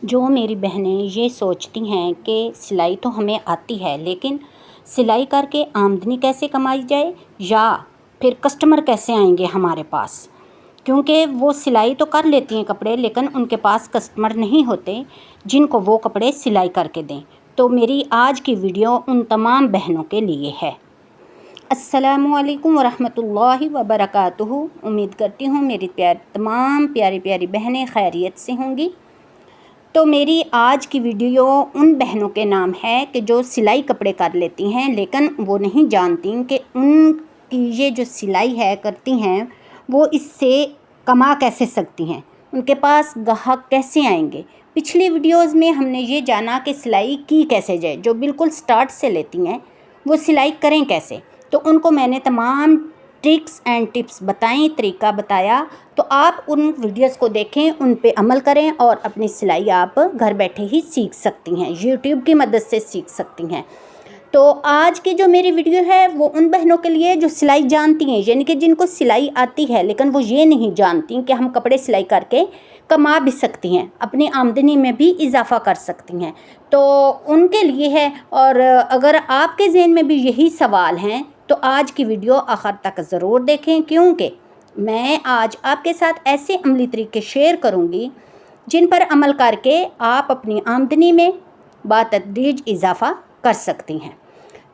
جو میری بہنیں یہ سوچتی ہیں کہ سلائی تو ہمیں آتی ہے لیکن سلائی کر کے آمدنی کیسے کمائی جائے یا پھر کسٹمر کیسے آئیں گے ہمارے پاس، کیونکہ وہ سلائی تو کر لیتی ہیں کپڑے لیکن ان کے پاس کسٹمر نہیں ہوتے جن کو وہ کپڑے سلائی کر کے دیں۔ تو میری آج کی ویڈیو ان تمام بہنوں کے لیے ہے۔ السلام علیکم ورحمۃ اللہ وبرکاتہ۔ امید کرتی ہوں میری تمام پیاری بہنیں خیریت سے ہوں گی۔ تو میری آج کی ویڈیو ان بہنوں کے نام ہے کہ جو سلائی کپڑے کر لیتی ہیں لیکن وہ نہیں جانتی کہ ان کی یہ جو سلائی ہے کرتی ہیں وہ اس سے کما کیسے سکتی ہیں، ان کے پاس گاہک کیسے آئیں گے۔ پچھلی ویڈیوز میں ہم نے یہ جانا کہ سلائی کی کیسے جائے، جو بالکل سٹارٹ سے لیتی ہیں وہ سلائی کریں کیسے، تو ان کو میں نے تمام ٹرکس اینڈ ٹپس بتائیں، طریقہ بتایا۔ تو آپ ان ویڈیوز کو دیکھیں، ان پہ عمل کریں اور اپنی سلائی آپ گھر بیٹھے ہی سیکھ سکتی ہیں، یوٹیوب کی مدد سے سیکھ سکتی ہیں۔ تو آج کی جو میری ویڈیو ہے وہ ان بہنوں کے لیے جو سلائی جانتی ہیں، یعنی کہ جن کو سلائی آتی ہے لیکن وہ یہ نہیں جانتی کہ ہم کپڑے سلائی کر کے کما بھی سکتی ہیں، اپنی آمدنی میں بھی اضافہ کر سکتی ہیں، تو ان کے لیے ہے۔ اور اگر آپ کے ذہن میں بھی یہی سوال ہیں تو آج کی ویڈیو آخر تک ضرور دیکھیں، کیونکہ میں آج آپ کے ساتھ ایسے عملی طریقے شیئر کروں گی جن پر عمل کر کے آپ اپنی آمدنی میں بتدریج اضافہ کر سکتی ہیں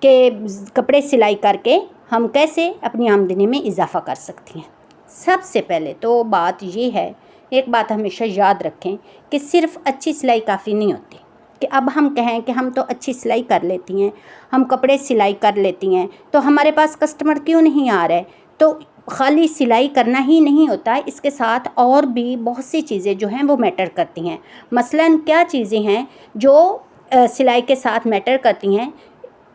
کہ کپڑے سلائی کر کے ہم کیسے اپنی آمدنی میں اضافہ کر سکتی ہیں۔ سب سے پہلے تو بات یہ ہے، ایک بات ہمیشہ یاد رکھیں کہ صرف اچھی سلائی کافی نہیں ہوتی کہ اب ہم کہیں کہ ہم تو اچھی سلائی کر لیتی ہیں، ہم کپڑے سلائی کر لیتی ہیں تو ہمارے پاس کسٹمر کیوں نہیں آ رہے۔ تو خالی سلائی کرنا ہی نہیں ہوتا، اس کے ساتھ اور بھی بہت سی چیزیں جو ہیں وہ میٹر کرتی ہیں۔ مثلاً کیا چیزیں ہیں جو سلائی کے ساتھ میٹر کرتی ہیں؟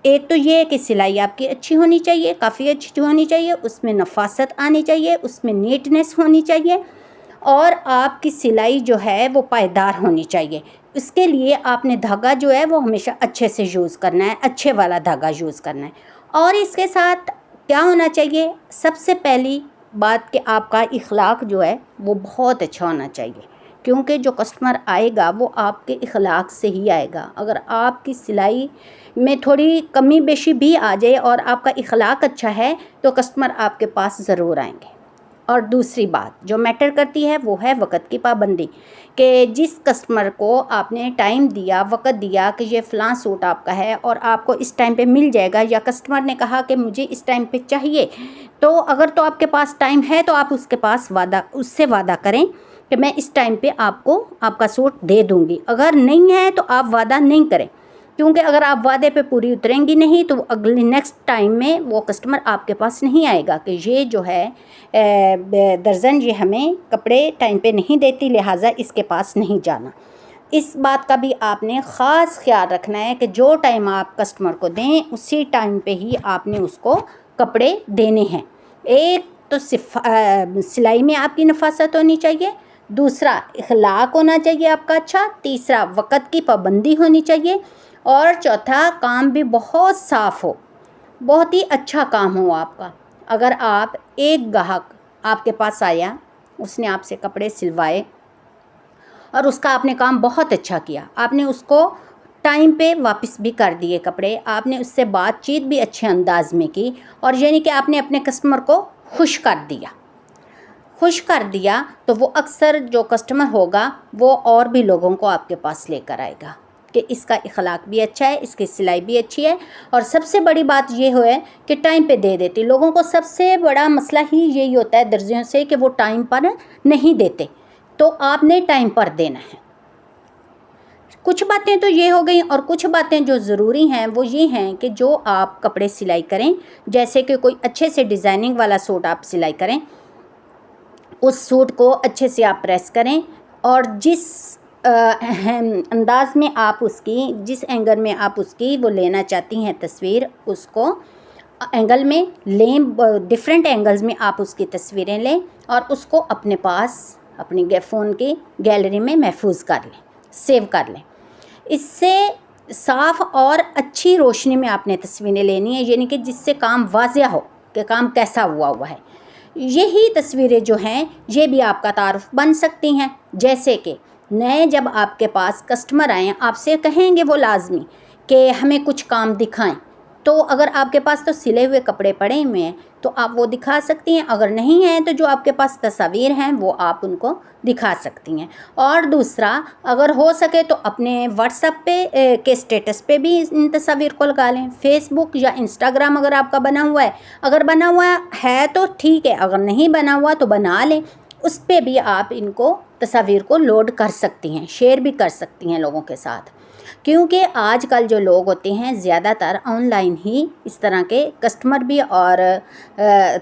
ایک تو یہ ہے کہ سلائی آپ کی اچھی ہونی چاہیے، کافی اچھی ہونی چاہیے، اس میں نفاست آنی چاہیے، اس میں نیٹنس ہونی چاہیے، اور آپ کی سلائی جو ہے وہ پائیدار ہونی چاہیے۔ اس کے لیے آپ نے دھاگا جو ہے وہ ہمیشہ اچھے سے یوز کرنا ہے، اچھے والا دھاگا یوز کرنا ہے۔ اور اس کے ساتھ کیا ہونا چاہیے؟ سب سے پہلی بات کہ آپ کا اخلاق جو ہے وہ بہت اچھا ہونا چاہیے، کیونکہ جو کسٹمر آئے گا وہ آپ کے اخلاق سے ہی آئے گا۔ اگر آپ کی سلائی میں تھوڑی کمی بیشی بھی آ جائے اور آپ کا اخلاق اچھا ہے تو کسٹمر آپ کے پاس ضرور آئیں گے۔ اور دوسری بات جو میٹر کرتی ہے وہ ہے وقت کی پابندی، کہ جس کسٹمر کو آپ نے ٹائم دیا، وقت دیا کہ یہ فلاں سوٹ آپ کا ہے اور آپ کو اس ٹائم پہ مل جائے گا، یا کسٹمر نے کہا کہ مجھے اس ٹائم پہ چاہیے، تو اگر تو آپ کے پاس ٹائم ہے تو آپ اس سے وعدہ کریں کہ میں اس ٹائم پہ آپ کو آپ کا سوٹ دے دوں گی۔ اگر نہیں ہے تو آپ وعدہ نہیں کریں، کیونکہ اگر آپ وعدے پہ پوری اتریں گی نہیں تو اگلی نیکسٹ ٹائم میں وہ کسٹمر آپ کے پاس نہیں آئے گا کہ یہ جو ہے درزن یہ ہمیں کپڑے ٹائم پہ نہیں دیتی، لہٰذا اس کے پاس نہیں جانا۔ اس بات کا بھی آپ نے خاص خیال رکھنا ہے کہ جو ٹائم آپ کسٹمر کو دیں اسی ٹائم پہ ہی آپ نے اس کو کپڑے دینے ہیں۔ ایک تو سلائی میں آپ کی نفاست ہونی چاہیے، دوسرا اخلاق ہونا چاہیے آپ کا اچھا، تیسرا وقت کی پابندی ہونی چاہیے، اور چوتھا کام بھی بہت صاف ہو، بہت ہی اچھا کام ہو آپ کا۔ اگر آپ ایک گاہک آپ کے پاس آیا، اس نے آپ سے کپڑے سلوائے اور اس کا آپ نے کام بہت اچھا کیا، آپ نے اس کو ٹائم پہ واپس بھی کر دیے کپڑے، آپ نے اس سے بات چیت بھی اچھے انداز میں کی، اور یعنی کہ آپ نے اپنے کسٹمر کو خوش کر دیا تو وہ اکثر جو کسٹمر ہوگا وہ اور بھی لوگوں کو آپ کے پاس لے کر آئے گا کہ اس کا اخلاق بھی اچھا ہے، اس کی سلائی بھی اچھی ہے، اور سب سے بڑی بات یہ ہے کہ ٹائم پہ دے دیتی۔ لوگوں کو سب سے بڑا مسئلہ ہی یہی ہوتا ہے درزیوں سے کہ وہ ٹائم پر نہیں دیتے، تو آپ نے ٹائم پر دینا ہے۔ کچھ باتیں تو یہ ہو گئیں، اور کچھ باتیں جو ضروری ہیں وہ یہ ہیں کہ جو آپ کپڑے سلائی کریں، جیسے کہ کوئی اچھے سے ڈیزائننگ والا سوٹ آپ سلائی کریں، اس سوٹ کو اچھے سے آپ پریس کریں، اور جس انداز میں آپ اس کی، جس اینگل میں آپ اس کی وہ لینا چاہتی ہیں تصویر، اس کو اینگل میں لیں، ڈفرینٹ اینگلز میں آپ اس کی تصویریں لیں اور اس کو اپنے پاس اپنی فون کی گیلری میں محفوظ کر لیں، سیو کر لیں۔ اس سے صاف اور اچھی روشنی میں آپ نے تصویریں لینی ہیں، یعنی کہ جس سے کام واضح ہو کہ کام کیسا ہوا ہے۔ یہی تصویریں جو ہیں یہ بھی آپ کا تعارف بن سکتی ہیں، جیسے کہ نئے جب آپ کے پاس کسٹمر آئیں، آپ سے کہیں گے وہ لازمی کہ ہمیں کچھ کام دکھائیں، تو اگر آپ کے پاس تو سلے ہوئے کپڑے پڑے ہوئے ہیں تو آپ وہ دکھا سکتی ہیں، اگر نہیں ہیں تو جو آپ کے پاس تصاویر ہیں وہ آپ ان کو دکھا سکتی ہیں۔ اور دوسرا، اگر ہو سکے تو اپنے واٹس ایپ پہ کے اسٹیٹس پہ بھی ان تصاویر کو لگا لیں۔ فیس بک یا انسٹاگرام اگر آپ کا بنا ہوا ہے، اگر بنا ہوا ہے تو ٹھیک ہے، اگر نہیں بنا ہوا تو بنا لیں، اس پہ بھی آپ ان کو تصاویر کو لوڈ کر سکتی ہیں، شیئر بھی کر سکتی ہیں لوگوں کے ساتھ، کیونکہ آج کل جو لوگ ہوتے ہیں زیادہ تر آن لائن ہی اس طرح کے کسٹمر بھی اور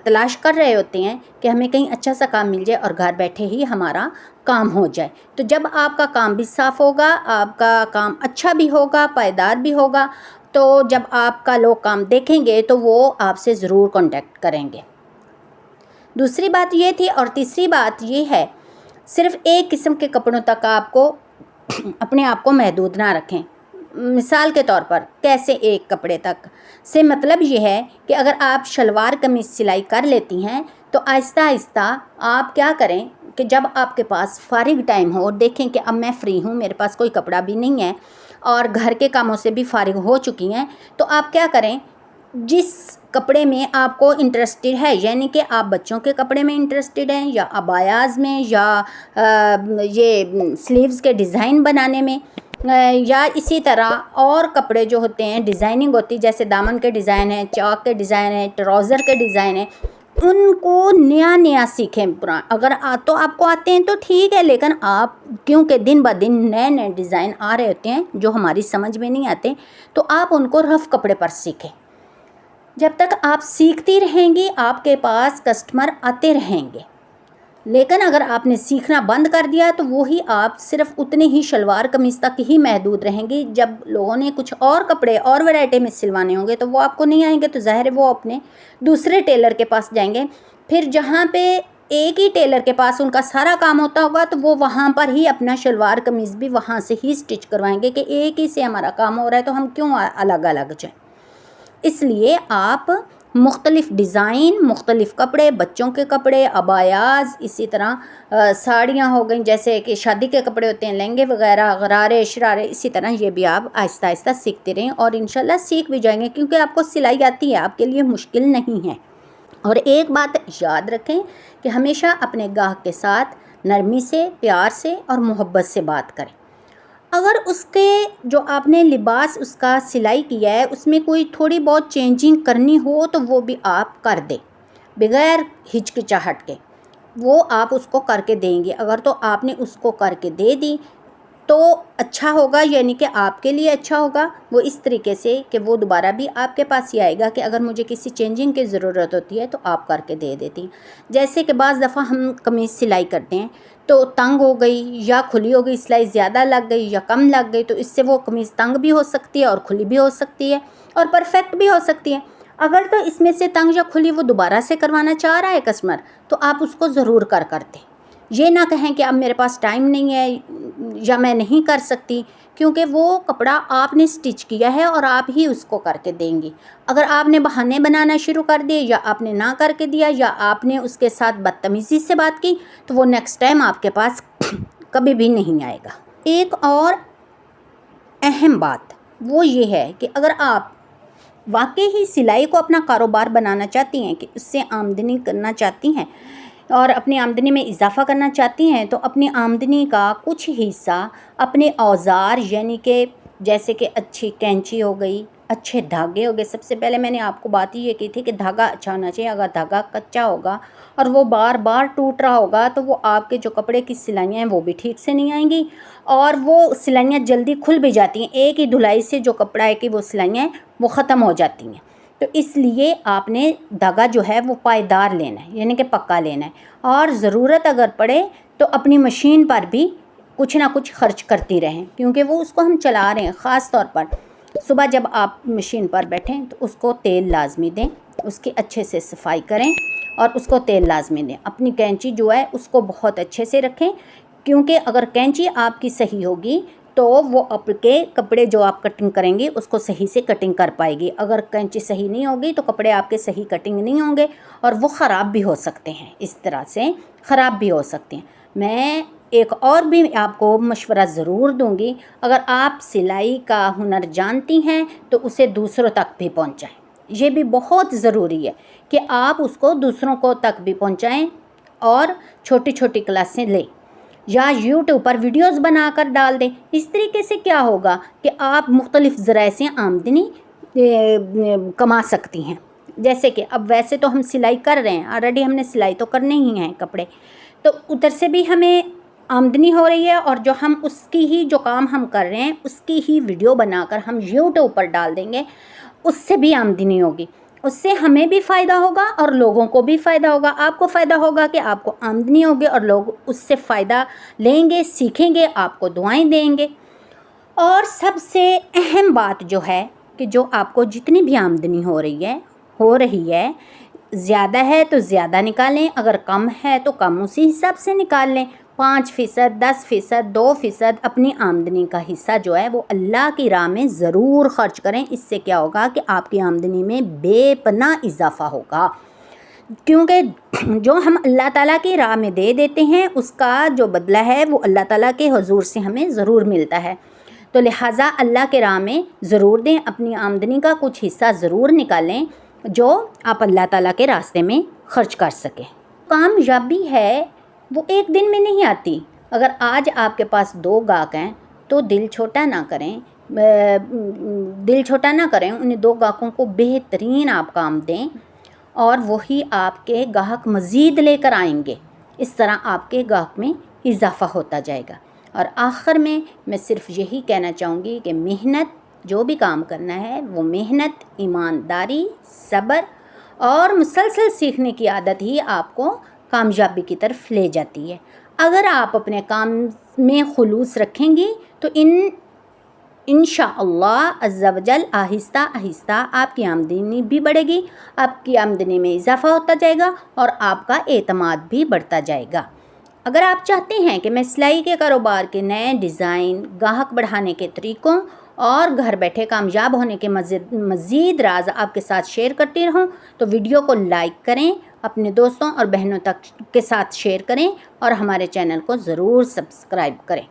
تلاش کر رہے ہوتے ہیں کہ ہمیں کہیں اچھا سا کام مل جائے اور گھر بیٹھے ہی ہمارا کام ہو جائے۔ تو جب آپ کا کام بھی صاف ہوگا، آپ کا کام اچھا بھی ہوگا، پائیدار بھی ہوگا، تو جب آپ کا لوگ کام دیکھیں گے تو وہ آپ سے ضرور کانٹیکٹ کریں گے۔ دوسری بات یہ تھی، اور تیسری بات یہ ہے، صرف ایک قسم کے کپڑوں تک آپ کو اپنے آپ کو محدود نہ رکھیں۔ مثال کے طور پر کیسے ایک کپڑے تک سے مطلب یہ ہے کہ اگر آپ شلوار قمیض سلائی کر لیتی ہیں تو آہستہ آہستہ آپ کیا کریں کہ جب آپ کے پاس فارغ ٹائم ہو، دیکھیں کہ اب میں فری ہوں، میرے پاس کوئی کپڑا بھی نہیں ہے اور گھر کے کاموں سے بھی فارغ ہو چکی ہیں، تو آپ کیا کریں، جس کپڑے میں آپ کو انٹرسٹڈ ہے، یعنی کہ آپ بچوں کے کپڑے میں انٹرسٹڈ ہیں یا عبایاز میں یا یہ سلیوز کے ڈیزائن بنانے میں، یا اسی طرح اور کپڑے جو ہوتے ہیں ڈیزائننگ ہوتی، جیسے دامن کے ڈیزائن ہیں، چاک کے ڈیزائن ہیں، ٹراؤزر کے ڈیزائن ہیں، ان کو نیا سیکھیں۔ اگر تو آپ کو آتے ہیں تو ٹھیک ہے، لیکن آپ کیونکہ دن بہ دن نئے ڈیزائن آ رہے ہوتے ہیں جو ہماری سمجھ میں نہیں آتے، تو آپ ان کو رف کپڑے پر سیکھیں۔ جب تک آپ سیکھتی رہیں گی آپ کے پاس کسٹمر آتے رہیں گے، لیکن اگر آپ نے سیکھنا بند کر دیا تو وہی آپ صرف اتنے ہی شلوار قمیض تک ہی محدود رہیں گی۔ جب لوگوں نے کچھ اور کپڑے اور ویرائٹی میں سلوانے ہوں گے تو وہ آپ کو نہیں آئیں گے، تو ظاہر ہے وہ اپنے دوسرے ٹیلر کے پاس جائیں گے، پھر جہاں پہ ایک ہی ٹیلر کے پاس ان کا سارا کام ہوتا ہوگا تو وہ وہاں پر ہی اپنا شلوار قمیض بھی وہاں سے ہی سٹچ کروائیں گے کہ ایک ہی سے ہمارا کام ہو رہا ہے تو ہم کیوں الگ الگ جائیں۔ اس لیے آپ مختلف ڈیزائن، مختلف کپڑے، بچوں کے کپڑے، عبایاز، اسی طرح ساڑیاں ہو گئیں، جیسے کہ شادی کے کپڑے ہوتے ہیں، لہنگے وغیرہ، غرارے، شرارے، اسی طرح یہ بھی آپ آہستہ آہستہ سیکھتے رہیں اور انشاءاللہ سیکھ بھی جائیں گے، کیونکہ آپ کو سلائی آتی ہے، آپ کے لیے مشکل نہیں ہے۔ اور ایک بات یاد رکھیں کہ ہمیشہ اپنے گاہک کے ساتھ نرمی سے، پیار سے اور محبت سے بات کریں۔ اگر اس کے جو آپ نے لباس اس کا سلائی کیا ہے اس میں کوئی تھوڑی بہت چینجنگ کرنی ہو تو وہ بھی آپ کر دیں بغیر ہچکچاہٹ کے، وہ آپ اس کو کر کے دیں گے۔ اگر تو آپ نے اس کو کر کے دے دی تو اچھا ہوگا، یعنی کہ آپ کے لیے اچھا ہوگا، وہ اس طریقے سے کہ وہ دوبارہ بھی آپ کے پاس ہی آئے گا کہ اگر مجھے کسی چینجنگ کی ضرورت ہوتی ہے تو آپ کر کے دے دیتی ہیں۔ جیسے کہ بعض دفعہ ہم قمیض سلائی کرتے ہیں تو تنگ ہو گئی یا کھلی ہو گئی، سلائی زیادہ لگ گئی یا کم لگ گئی، تو اس سے وہ قمیض تنگ بھی ہو سکتی ہے اور کھلی بھی ہو سکتی ہے اور پرفیکٹ بھی ہو سکتی ہے۔ اگر تو اس میں سے تنگ یا کھلی وہ دوبارہ سے کروانا چاہ رہا ہے کسٹمر، تو آپ اس کو ضرور کر دیں۔ یہ نہ کہیں کہ اب میرے پاس ٹائم نہیں ہے یا میں نہیں کر سکتی، کیونکہ وہ کپڑا آپ نے سٹچ کیا ہے اور آپ ہی اس کو کر کے دیں گی۔ اگر آپ نے بہانے بنانا شروع کر دیے یا آپ نے نہ کر کے دیا یا آپ نے اس کے ساتھ بدتمیزی سے بات کی تو وہ نیکسٹ ٹائم آپ کے پاس کبھی بھی نہیں آئے گا۔ ایک اور اہم بات وہ یہ ہے کہ اگر آپ واقعی ہی سلائی کو اپنا کاروبار بنانا چاہتی ہیں، کہ اس سے آمدنی کرنا چاہتی ہیں اور اپنی آمدنی میں اضافہ کرنا چاہتی ہیں، تو اپنی آمدنی کا کچھ حصہ اپنے اوزار، یعنی کہ جیسے کہ اچھی کینچی ہو گئی، اچھے دھاگے ہو گئے۔ سب سے پہلے میں نے آپ کو بات یہ کی تھی کہ دھاگا اچھا ہونا چاہیے۔ اگر دھاگا کچا ہوگا اور وہ بار بار ٹوٹ رہا ہوگا تو وہ آپ کے جو کپڑے کی سلائیاں ہیں وہ بھی ٹھیک سے نہیں آئیں گی اور وہ سلائیاں جلدی کھل بھی جاتی ہیں۔ ایک ہی دھلائی سے جو کپڑا ہے کہ وہ سلائیاں ہیں وہ ختم ہو جاتی ہیں، تو اس لیے آپ نے دھاگا جو ہے وہ پائیدار لینا ہے، یعنی کہ پکا لینا ہے، اور ضرورت اگر پڑے تو اپنی مشین پر بھی کچھ نہ کچھ خرچ کرتی رہیں، کیونکہ وہ اس کو ہم چلا رہے ہیں۔ خاص طور پر صبح جب آپ مشین پر بیٹھیں تو اس کو تیل لازمی دیں، اس کی اچھے سے صفائی کریں اور اس کو تیل لازمی دیں۔ اپنی کینچی جو ہے اس کو بہت اچھے سے رکھیں، کیونکہ اگر کینچی آپ کی صحیح ہوگی تو وہ آپ کے کپڑے جو آپ کٹنگ کریں گی اس کو صحیح سے کٹنگ کر پائے گی۔ اگر کینچی صحیح نہیں ہوگی تو کپڑے آپ کے صحیح کٹنگ نہیں ہوں گے اور وہ خراب بھی ہو سکتے ہیں، اس طرح سے خراب بھی ہو سکتے ہیں۔ میں ایک اور بھی آپ کو مشورہ ضرور دوں گی، اگر آپ سلائی کا ہنر جانتی ہیں تو اسے دوسروں تک بھی پہنچائیں۔ یہ بھی بہت ضروری ہے کہ آپ اس کو دوسروں کو تک بھی پہنچائیں اور چھوٹی چھوٹی کلاسیں لیں یا یوٹیوب پر ویڈیوز بنا کر ڈال دیں۔ اس طریقے سے کیا ہوگا کہ آپ مختلف ذرائع سے آمدنی کما سکتی ہیں۔ جیسے کہ اب ویسے تو ہم سلائی کر رہے ہیں، آلریڈی ہم نے سلائی تو کرنے ہی ہیں کپڑے، تو ادھر سے بھی ہمیں آمدنی ہو رہی ہے، اور جو ہم اس کی ہی جو کام ہم کر رہے ہیں اس کی ہی ویڈیو بنا کر ہم یوٹیوب پر ڈال دیں گے، اس سے بھی آمدنی ہوگی۔ اس سے ہمیں بھی فائدہ ہوگا اور لوگوں کو بھی فائدہ ہوگا۔ آپ کو فائدہ ہوگا کہ آپ کو آمدنی ہوگی اور لوگ اس سے فائدہ لیں گے، سیکھیں گے، آپ کو دعائیں دیں گے۔ اور سب سے اہم بات جو ہے کہ جو آپ کو جتنی بھی آمدنی ہو رہی ہے زیادہ ہے تو زیادہ نکالیں، اگر کم ہے تو کم اسی حساب سے نکال لیں۔ 5%، 10%، 2% اپنی آمدنی کا حصہ جو ہے وہ اللہ کی راہ میں ضرور خرچ کریں۔ اس سے کیا ہوگا کہ آپ کی آمدنی میں بے پناہ اضافہ ہوگا، کیونکہ جو ہم اللہ تعالیٰ کی راہ میں دے دیتے ہیں اس کا جو بدلہ ہے وہ اللہ تعالیٰ کے حضور سے ہمیں ضرور ملتا ہے۔ تو لہٰذا اللہ کے راہ میں ضرور دیں، اپنی آمدنی کا کچھ حصہ ضرور نکالیں جو آپ اللہ تعالیٰ کے راستے میں خرچ کر سکیں۔ کامیابی ہے وہ ایک دن میں نہیں آتی۔ اگر آج آپ کے پاس 2 گاہک ہیں تو دل چھوٹا نہ کریں، انہیں 2 گاہکوں کو بہترین آپ کام دیں اور وہی آپ کے گاہک مزید لے کر آئیں گے۔ اس طرح آپ کے گاہک میں اضافہ ہوتا جائے گا۔ اور آخر میں صرف یہی کہنا چاہوں گی کہ محنت، جو بھی کام کرنا ہے وہ محنت، ایمانداری، صبر اور مسلسل سیکھنے کی عادت ہی آپ کو کامیابی کی طرف لے جاتی ہے۔ اگر آپ اپنے کام میں خلوص رکھیں گی تو انشاءاللہ عز و جل آہستہ آہستہ آپ کی آمدنی بھی بڑھے گی، آپ کی آمدنی میں اضافہ ہوتا جائے گا اور آپ کا اعتماد بھی بڑھتا جائے گا۔ اگر آپ چاہتے ہیں کہ میں سلائی کے کاروبار کے نئے ڈیزائن، گاہک بڑھانے کے طریقوں اور گھر بیٹھے کامیاب ہونے کے مزید راز آپ کے ساتھ شیئر کرتی رہوں تو ویڈیو کو لائک کریں، اپنے دوستوں اور بہنوں تک کے ساتھ شیئر کریں اور ہمارے چینل کو ضرور سبسکرائب کریں۔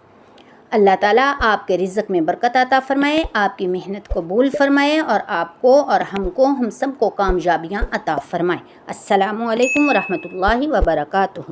اللہ تعالیٰ آپ کے رزق میں برکت عطا فرمائے، آپ کی محنت قبول فرمائے اور آپ کو اور ہم سب کو کامیابیاں عطا فرمائے۔ السلام علیکم ورحمۃ اللہ وبرکاتہ۔